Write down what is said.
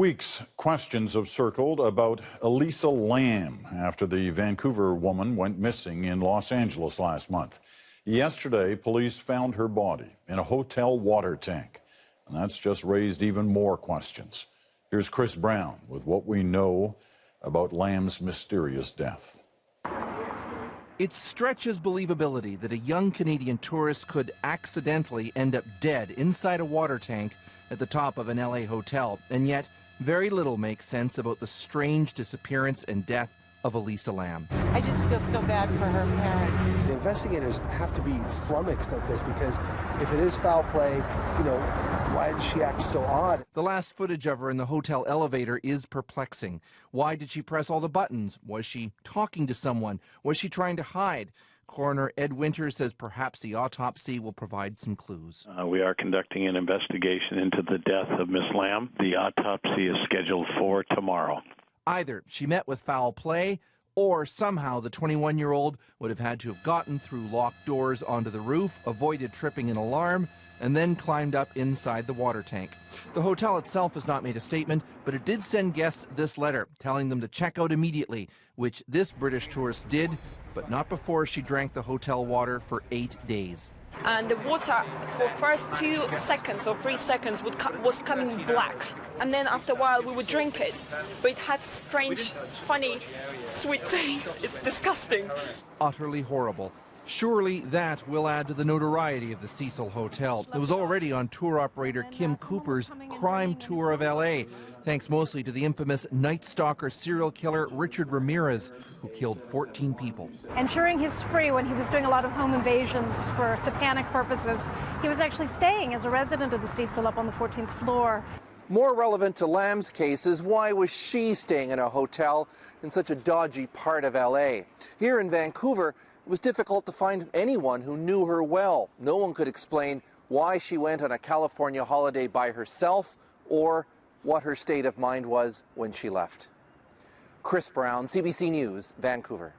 weeks, questions have circled about Elisa Lam after the Vancouver woman went missing in Los Angeles last month. Yesterday, police found her body in a hotel water tank, and that's just raised even more questions. Here's Chris Brown with what we know about Lam's mysterious death. It stretches believability that a young Canadian tourist could accidentally end up dead inside a water tank at the top of an LA hotel, and yet very little makes sense about the strange disappearance and death of Elisa Lam. I just feel so bad for her parents. The investigators have to be flummoxed at this because if it is foul play, why did she act so odd? The last footage of her in the hotel elevator is perplexing. Why did she press all the buttons? Was she talking to someone? Was she trying to hide? Coroner Ed Winters says perhaps the autopsy will provide some clues. We are conducting an investigation into the death of Miss Lam. The autopsy is scheduled for tomorrow. Either she met with foul play, or somehow the 21-year-old would have had to have gotten through locked doors onto the roof, avoided tripping an alarm, and then climbed up inside the water tank. The hotel itself has not made a statement, but it did send guests this letter telling them to check out immediately, which this British tourist did, but not before she drank the hotel water for 8 days. And the water for first 2 seconds or 3 seconds was coming black. And then after a while we would drink it. But it had strange, funny, sweet taste. It's disgusting. Utterly horrible. Surely that will add to the notoriety of the Cecil Hotel. It was already on tour operator Kim Cooper's crime tour of LA, thanks mostly to the infamous Night Stalker serial killer Richard Ramirez, who killed 14 people. And during his spree, when he was doing a lot of home invasions for satanic purposes, he was actually staying as a resident of the Cecil up on the 14th floor. More relevant to Lam's case is why was she staying in a hotel in such a dodgy part of LA? Here in Vancouver, it was difficult to find anyone who knew her well. No one could explain why she went on a California holiday by herself or what her state of mind was when she left. Chris Brown, CBC News, Vancouver.